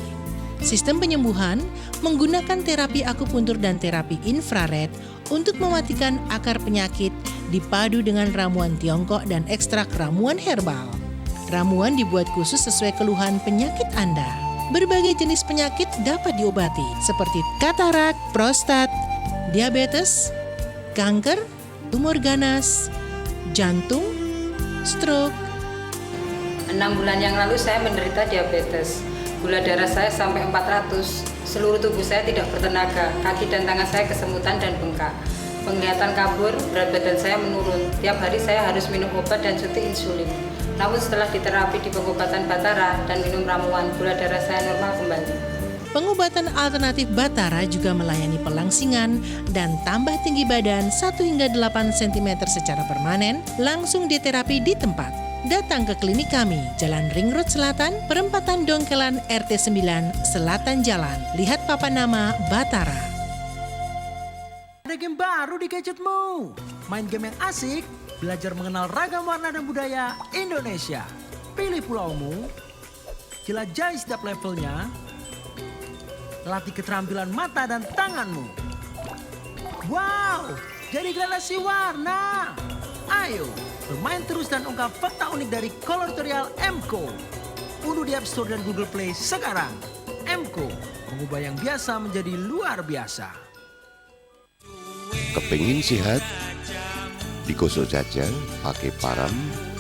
Sistem penyembuhan menggunakan terapi akupuntur dan terapi infrared untuk mematikan akar penyakit dipadu dengan ramuan Tiongkok dan ekstrak ramuan herbal. Ramuan dibuat khusus sesuai keluhan penyakit Anda. Berbagai jenis penyakit dapat diobati seperti katarak, prostat, diabetes, kanker, tumor ganas, jantung, stroke. 6 bulan yang lalu saya menderita diabetes. Gula darah saya sampai 400. Seluruh tubuh saya tidak bertenaga. Kaki dan tangan saya kesemutan dan bengkak. Penglihatan kabur, berat badan saya menurun. Tiap hari saya harus minum obat dan suntik insulin. Namun setelah diterapi di pengobatan Batara dan minum ramuan, gula darah saya normal kembali. Pengobatan alternatif Batara juga melayani pelangsingan dan tambah tinggi badan 1 hingga 8 cm secara permanen, langsung diterapi di tempat. Datang ke klinik kami, Jalan Ring Road Selatan, Perempatan Dongkelan RT 9, Selatan Jalan. Lihat papan nama Batara. Ada game baru di gadgetmu. Main game yang asik, belajar mengenal ragam warna dan budaya Indonesia. Pilih pulaumu, jelajahi setiap levelnya, latih keterampilan mata dan tanganmu. Wow, jadi gradasi warna. Ayo, bermain terus dan ungkap fakta unik dari Coloratorial M.Co. Unduh di App Store dan Google Play sekarang. M.Co, mengubah yang biasa menjadi luar biasa. Kepingin sehat? Digosok saja pakai Param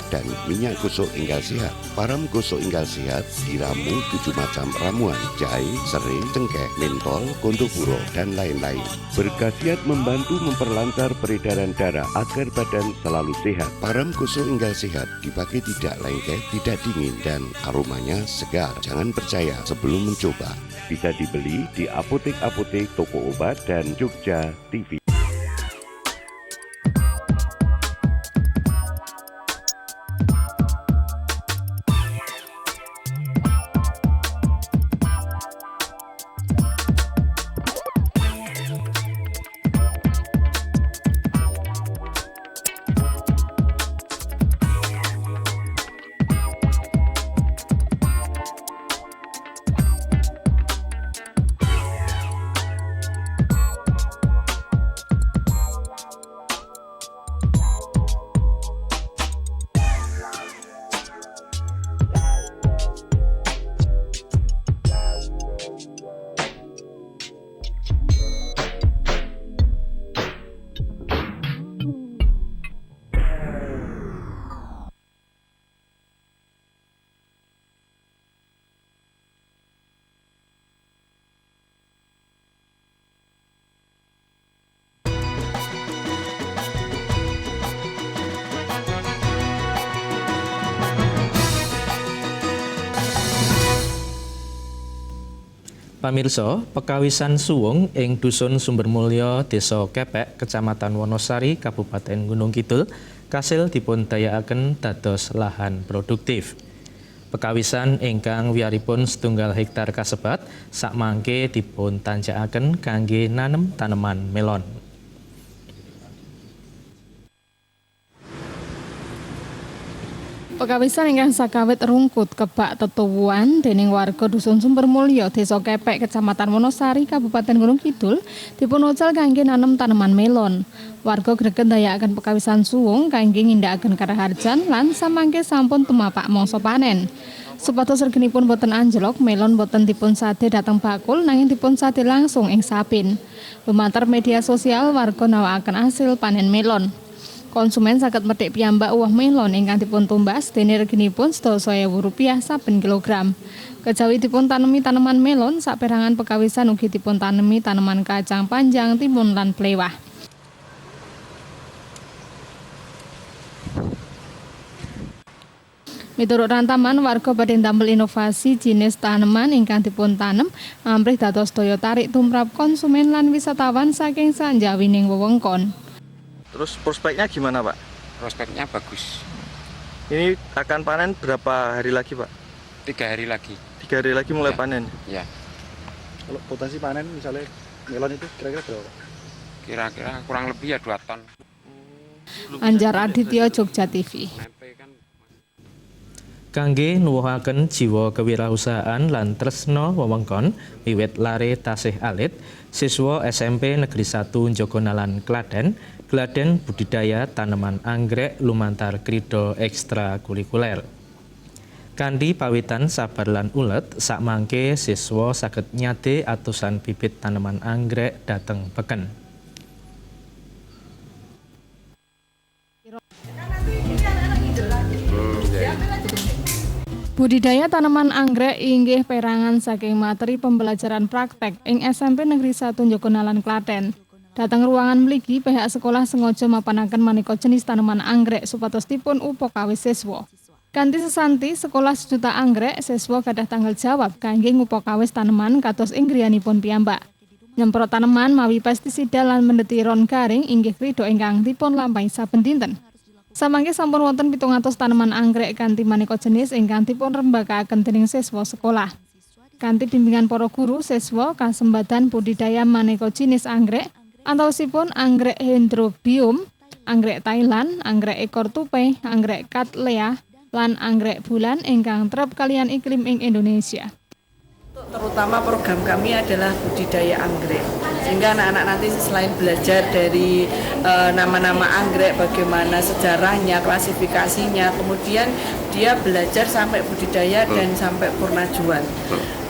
dan minyak gosok Enggal Sehat. Param gosok Enggal Sehat diramu 7 macam ramuan, jahe, serai, cengkeh, mentol, gondopuro, dan lain-lain. Berkhasiat membantu memperlancar peredaran darah agar badan selalu sehat. Param gosok Enggal Sehat dipakai tidak lengket, tidak dingin, dan aromanya segar. Jangan percaya sebelum mencoba. Bisa dibeli di apotek-apotek, toko obat, dan Jogja TV. Pamirsa, pekawisan suwung ing Dusun Sumbermulya, Desa Kepek, Kecamatan Wonosari, Kabupaten Gunung Kidul, kasil dipundayakaken dados lahan produktif. Pekawisan ingkang wiyaripun 1 hektar kasebat sakmangke dipun tanjakaken kangge nanem taneman melon. Pekawisan ingkang sakawit rungkut kebak tetuwuhan dening warga Dusun Sumbermulya, Desa Kepek, Kecamatan Wonosari, Kabupaten Gunung Kidul dipun ucal kangge nanem tanaman melon. Warga gregen ndayakaken pekawisan suwung kangge ngindakaken karaharjan lan samangke sampun tumapak mangsa panen. Supados reginipun boten anjlok, melon boten dipun sade dhateng bakul nanging dipun sade langsung ing sapin. Lumantar media sosial warga nawakaken hasil panen melon. Konsumen saged methik piyambak uwah melon ingkang dipun tumbas dene reginipun Rp12.000 saben kilogram. Kejawi dipun tanemi tanaman melon, saperangan pekawisan ugi dipun tanemi tanaman kacang panjang, timun lan plewah. Miturut Rantaman, warga badhe ndamel inovasi jinis tanaman ingkang dipun tanem amrih dados daya tarik tumrap konsumen lan wisatawan saking sanjawining wewengkon. Terus prospeknya gimana, Pak? Prospeknya bagus. Ini akan panen berapa hari lagi, Pak? 3 hari lagi. 3 hari lagi mulai panen? Ya. Kalau potensi panen misalnya melon itu kira-kira berapa? Kira-kira kurang lebih ya 2 ton. Anjar Aditya, Jogja TV. Kangge nuwuhaken jiwa kewirausahaan lan tresna wewengkon wiwit lare tasih alit, siswa SMP Negeri 1 Jogonalan Klaten gladhen budidaya tanaman anggrek lumantar krida ekstrakurikuler. Kanthi pawitan sabar lan ulet, sakmangke siswa saged nyade atusan bibit tanaman anggrek dhateng peken. Budidaya tanaman anggrek inggih perangan saking materi pembelajaran praktek ing SMP Negeri 1 Jogonalan Klaten. Dateng ruangan mligi pihak sekolah sengaja mapanaken maneka jenis tanaman anggrek supados dipun upakawis siswa. Kanthi sesanti sekolah sejuta anggrek, siswa gadah tanggal jawab kangge ngupakawis taneman kados ing griyanipun piyambak. Nyemprot taneman mawi pestisida lan mendeti ron garing inggih krida ingkang dipun lampahi saben dinten. Samangke sampun wonten 700 tanaman anggrek kanthi maneka jenis ingkang dipun rembakakaken dening siswa sekolah. Kanthi bimbingan para guru, siswa kasembadan budidaya maneka jenis anggrek, antawisipun anggrek Dendrobium, anggrek Thailand, anggrek ekor tupai, anggrek Cattleya, lan anggrek bulan ingkang trep kalian iklim ing Indonesia. Terutama program kami adalah budidaya anggrek, sehingga anak-anak nanti selain belajar dari nama-nama anggrek, bagaimana sejarahnya, klasifikasinya, kemudian dia belajar sampai budidaya dan sampai purna jual.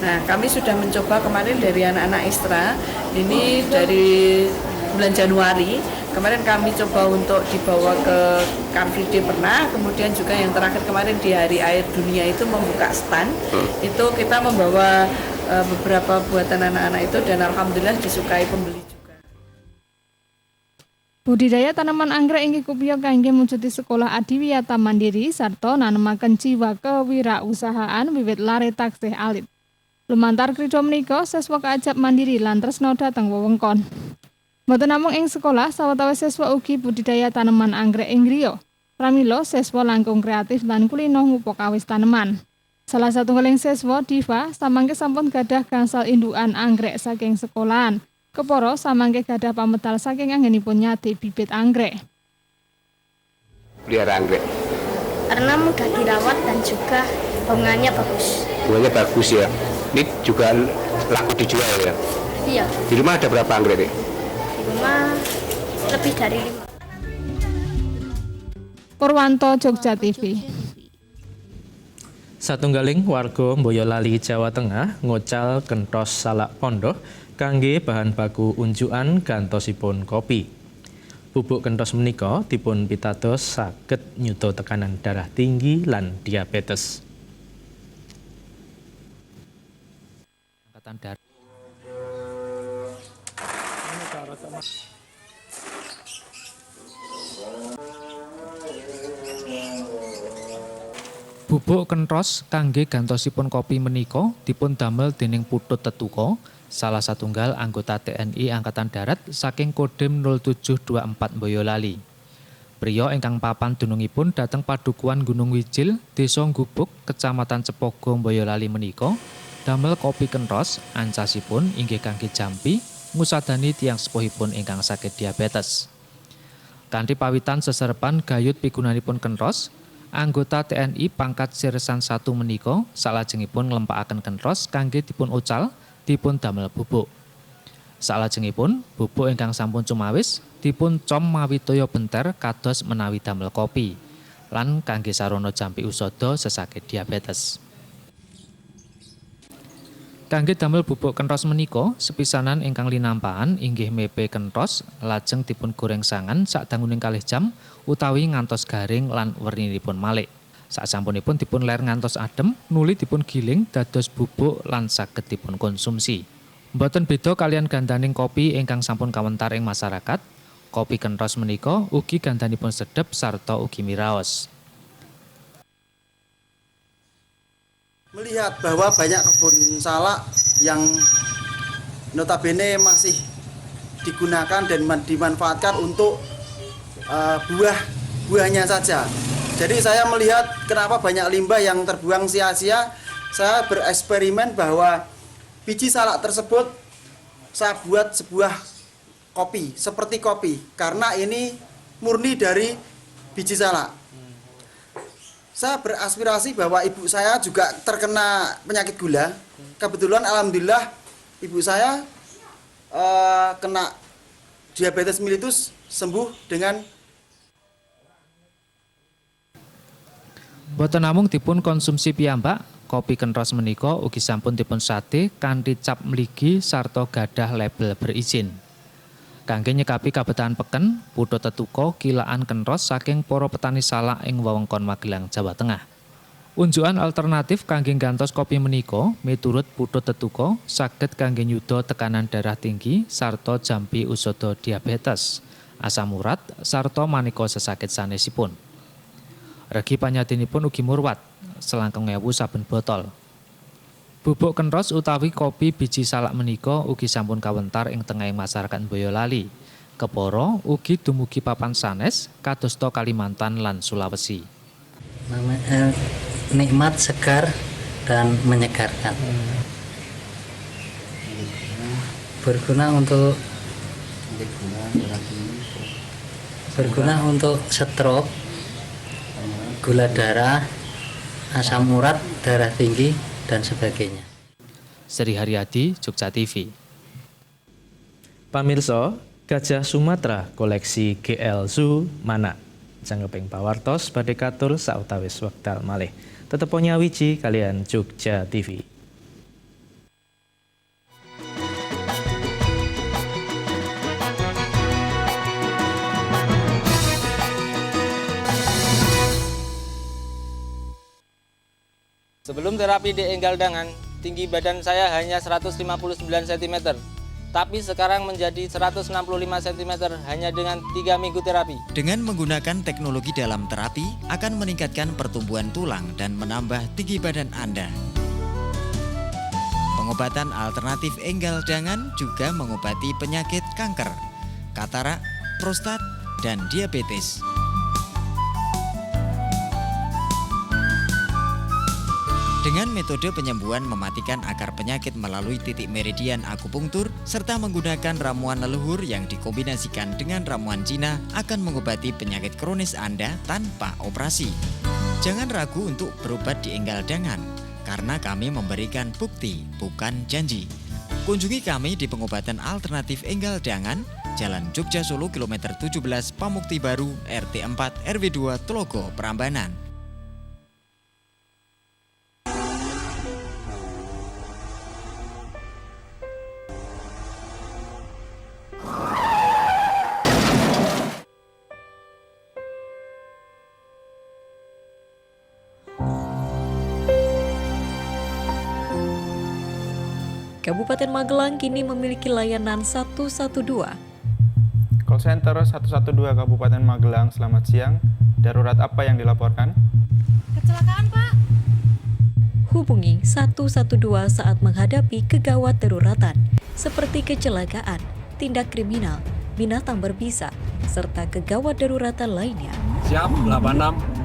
Nah, kami sudah mencoba kemarin dari anak-anak Istra, ini dari bulan Januari, kemarin kami coba untuk dibawa ke Car Free Day pernah, kemudian juga yang terakhir kemarin di Hari Air Dunia itu membuka stand, itu kita membawa beberapa buatan anak-anak itu dan alhamdulillah disukai pembeli juga. Budidaya tanaman anggrek inggih kupya kangge mujuti sekolah adiwiyata mandiri sarta nanemaken jiwa kewirausahaan wiwit lare taksih alit. Lumantar krida menika siswa kaajab mandiri lan tresna dhateng wewengkon. Mboten namung ing sekolah, sawetawis siswa ugi budidaya tanaman anggrek ing griya. Pramila siswa langkung kreatif lan kulino ngupakawis taneman. Salah satunggaling siswa Diva samangke sampun gadah gangsal indukan anggrek saking sekolahan. Kepara samangke gadah pamedal saking anggenipun nyade bibit anggrek. Pelihara anggrek. Karena mudah dirawat dan juga bunganya bagus. Bunganya bagus ya. Ini juga laku dijual ya. Iya. Di rumah ada berapa anggrek nih? Di rumah lebih dari 5. Purwanto, Jogja TV. Satunggaling warga Boyolali, Jawa Tengah ngocal kenthos salak pondok kangge bahan baku unjukan gantosipun kopi. Bubuk kenthos menika dipun pitados saged nyuda tekanan darah tinggi lan diabetes. Angkatan darat. Bubuk kentros kangge gantosipun kopi menika dipun damel dening Putut Tetuko, salah satunggal anggota TNI Angkatan Darat saking Kodim 0724 Boyolali. Priya ingkang papan dunungipun dhateng Padukuhan Gunung Wijil, Desa Gubuk, Kecamatan Cepogo, Boyolali menika damel kopi kentros ancasipun inggih kangge jampi ngusadani tiyang sepuhipun ingkang sakit diabetes. Kanthi pawitan seserepan gayut pigunanipun kentros, anggota TNI pangkat Sirsan 1 menika salajengipun nglempakaken kentros kangge dipun ucal dipun damel bubuk. Salajengipun bubuk ingkang sampun cumawis dipun com mawi toya benter kados menawi damel kopi lan kangge sarana jampi usada sesakit diabetes. Kangge damel bubuk kentros menika sepisanan ingkang linampahan inggih mepe kentros lajeng dipun goreng sangan sadanguning 2 jam utawi ngantos garing lan werninipun malik. Sasampunipun dipun ler ngantos adem, nuli dipun giling dados bubuk lan saged dipun konsumsi. Mboten beda kalian gandaning kopi ingkang sampun kawentar ing masyarakat, kopi kentros menika ugi gandanipun sedhep sarta ugi miraos. Melihat bahwa banyak kebun salak yang notabene masih digunakan dan dimanfaatkan untuk buahnya saja. Jadi saya melihat kenapa banyak limbah yang terbuang sia-sia. Saya bereksperimen bahwa biji salak tersebut saya buat sebuah kopi, seperti kopi, karena ini murni dari biji salak. Saya beraspirasi bahwa ibu saya juga terkena penyakit gula. Kebetulan alhamdulillah ibu saya kena diabetes mellitus sembuh dengan. Boten namung dipun konsumsi piyambak, kopi kentros menika ugi sampun dipun sate kanthi cap mligi sarta gadah label berizin. Kangge nyekapi kabetahan peken, Putut Tetuko kilaan kentros saking para petani salak ing wewengkon Magelang, Jawa Tengah. Unjukan alternatif kangge gantos kopi menika miturut Putut Tetuko saged kangge nyuda tekanan darah tinggi sarta jampi usada diabetes, asam urat sarta maneka sesakit sanesipun. Regi panyadinipun ugi murwat, selangkung 1000 saben botol. Bubuk kentros utawi kopi biji salak menika ugi sampun kawentar ing tengahing masyarakat Boyolali. Kepara ugi dumugi papan sanes kadosta Kalimantan lan Sulawesi. Nikmat, segar, dan menyegarkan. Berguna untuk stroke, gula darah, asam urat, darah tinggi, dan sebagainya. Sri Haryadi, Jogja TV. Pamirsa, Gajah Sumatera koleksi GL Zoo mana? Janggeping pawartos badhe katur sautawis wekdal malih. Tetep nyawiji kalian Jogja TV. Sebelum terapi di enggal dangan, tinggi badan saya hanya 159 cm. Tapi sekarang menjadi 165 cm hanya dengan 3 minggu terapi. Dengan menggunakan teknologi dalam terapi akan meningkatkan pertumbuhan tulang dan menambah tinggi badan Anda. Pengobatan alternatif enggal dangan juga mengobati penyakit kanker, katarak, prostat, dan diabetes. Dengan metode penyembuhan mematikan akar penyakit melalui titik meridian akupunktur serta menggunakan ramuan leluhur yang dikombinasikan dengan ramuan Cina akan mengobati penyakit kronis Anda tanpa operasi. Jangan ragu untuk berobat di enggal dangan karena kami memberikan bukti, bukan janji. Kunjungi kami di pengobatan alternatif enggal dangan, Jalan Jogja Solo kilometer 17 Pamukti Baru, RT 4 RW 2 Tlogo, Prambanan. Kabupaten Magelang kini memiliki layanan 112. Call Center 112 Kabupaten Magelang, selamat siang. Darurat apa yang dilaporkan? kecelakaan, Pak. Hubungi 112 saat menghadapi kegawat daruratan seperti kecelakaan, tindak kriminal, binatang berbisa, serta kegawat daruratan lainnya. Siap, 86.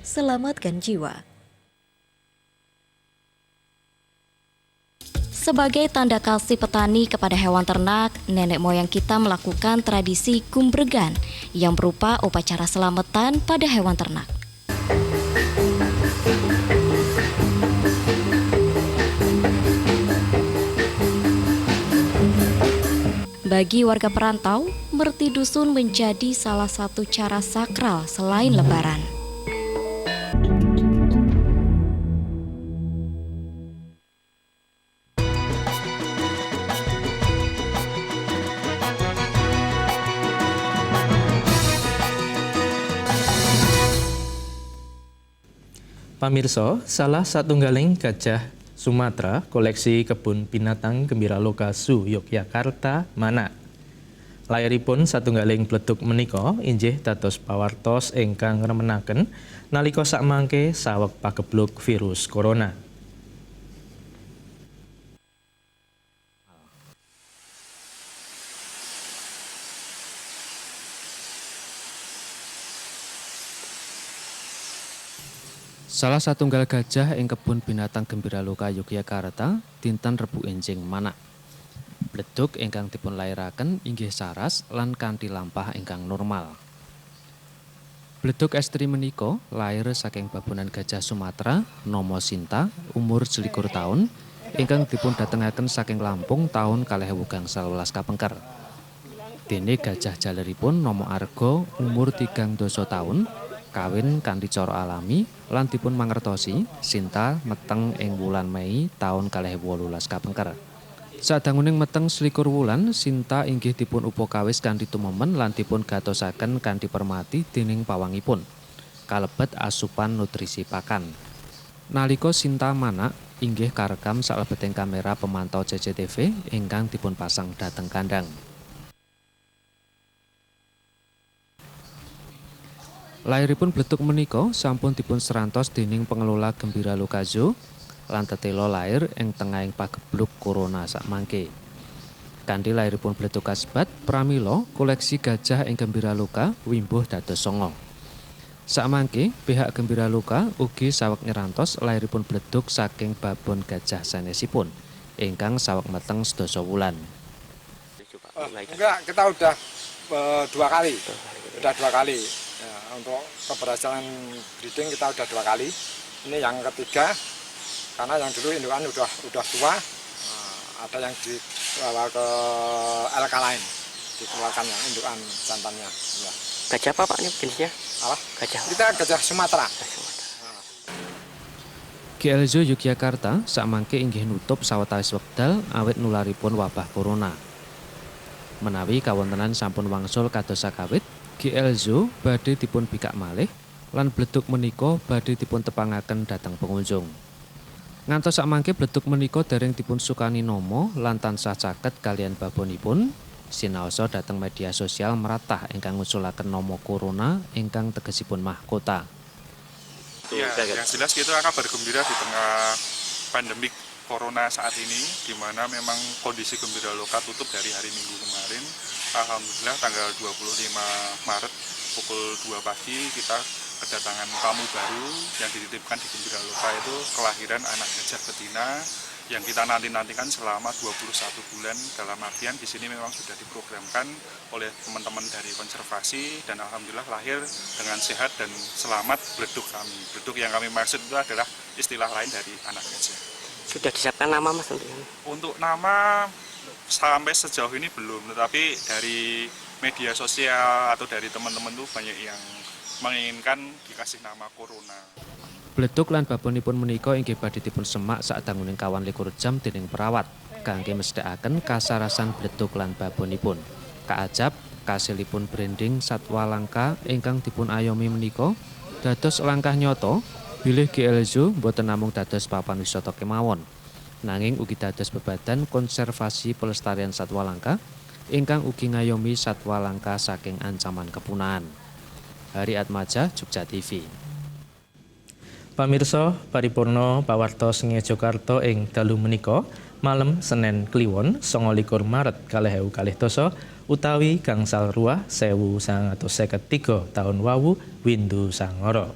Selamatkan jiwa. Sebagai tanda kasih petani kepada hewan ternak, nenek moyang kita melakukan tradisi gumbregan yang berupa upacara selamatan pada hewan ternak. Bagi warga perantau, merti dusun menjadi salah satu cara sakral selain lebaran. Pamirsa, salah satunggaling gajah Sumatera koleksi Kebun Binatang Gembira Loka Zoo Yogyakarta Mana. Layaripun satunggaling bledug menika inggih dados pawartos ingkang remenaken nalika sakmangke saweg pageblug virus corona. Salah satunggal gajah ing Kebun Binatang Gembira Loka Yogyakarta dinten Rebu enjing Mana. Bledug ingkang dipun lairaken inggih saras lan kanthi lampah ingkang normal. Bledug estri menika lair saking babonan gajah Sumatera nama Sinta umur 21 taun ingkang dipun datengaken saking Lampung taun 2011 kapengker. Dene gajah jaleripun nama Arga umur 3 taun kawin kanthi cara alami lan dipun mangertosi Sinta meteng ing wulan Mei taun 2018 kapengker. Sadanguning meteng 21 wulan, Sinta inggih dipun upakawis kanthi tumemen lan dipun gatosaken kanthi permati dening pawangipun. Kalebet asupan nutrisi pakan. Nalika Sinta manak inggih karekam salebeting kamera pemantau CCTV ingkang dipun pasang dhateng kandang. Lairipun bledug menika sampun dipun serantos dening pengelola Gembira Loka Zoo lan tetela lair ing tengahing pageblug corona sakmangke. Kanthi lairipun bledug kasebat pramila koleksi gajah ing Gembira Loka wimbuh dados 9. Sakmangke pihak Gembira Loka ugi saweg nyerantos lairipun bledug saking babon gajah sanesipun ingkang saweg meteng 12 wulan. Enggak, kita udah 2 kali. Udah 2 kali. Ya, untuk keberhasilan breeding kita udah 2 kali. Ini yang ketiga, karena yang dulu indukan udah tua, ada yang dibawa ke LK lain, dikeluarkan yang indukan jantannya. Ya. Gajah apa Pak ini jenisnya? Apa? Gajah. Kita gajah Sumatera. GL Zoo Yogyakarta sakmangke inggih nutup sawetawis wekdal awit nularipun wabah corona. Menawi kawontenan sampun wangsul kados sakawit, GL Zoo badhe dipun bikak malih lan bledug menika badhe dipun tepangaken dhateng pengunjung. Ngantos sakmangke bledug menika dereng dipun sukani nama lan tansah caket kalian babonipun sinaosa dhateng media sosial meratah ingkang ngusulaken nama corona ingkang tegesipun mahkota. Ya, yang jelas kita akan bergembira di tengah pandemik corona saat ini, di mana memang kondisi Gembira Loka tutup dari hari Minggu kemarin. Alhamdulillah tanggal 25 Maret pukul 2 pagi kita kedatangan tamu baru yang dititipkan di Gembira Loka, itu kelahiran anak gajah betina yang kita nanti-nantikan selama 21 bulan. Dalam artian di sini memang sudah diprogramkan oleh teman-teman dari konservasi dan alhamdulillah lahir dengan sehat dan selamat bledug kami. Bledug yang kami maksud itu adalah istilah lain dari anak gajah. Sudah disiapkan nama Mas? Untuk nama sampai sejauh ini belum, tetapi dari media sosial atau dari teman-teman tuh banyak yang menginginkan dikasih nama Corona. Bledug lan babonipun menika inggih badhe dipun semak sadanguning 21 jam dening perawat kangge mesthekaken kasarasan bledug lan babonipun. Kaajab kasilipun branding satwa langka ingkang dipun ayomi menika Dados langkah nyoto, bilih GL Zoo boten namung dados papan wisata kemawon, nanging ugi dados bebadan konservasi pelestarian satwa langka ingkang ugi ngayomi satwa langka saking ancaman kepunaan. Hari Atmaja, Jogja TV. Pamirsa, paripurna pawartos Ngiojokarta ing dalu menika malem Senin Kliwon 29 Maret 2022 utawi gangsal ruah 1953 taun wawu Windu Sangara.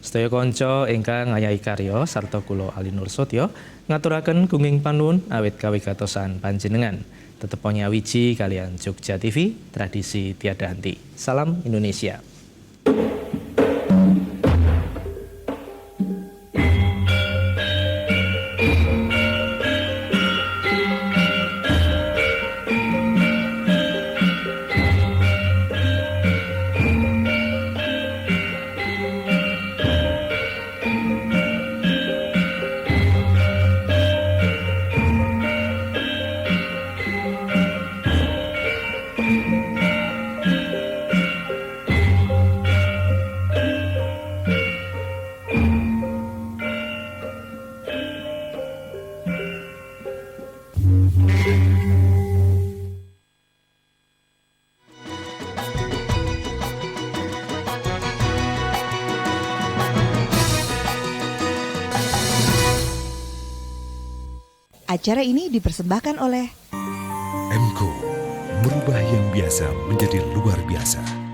Sedaya kanca ingkang ngayahi karya sarta kula Ali Nur Sotya ngaturaken gunging panuwun awit kawigatosan panjenengan. Tetep nyawiji kalian Jogja TV, tradisi tiada henti. Salam Indonesia. Acara ini dipersembahkan oleh Emco, merubah yang biasa menjadi luar biasa.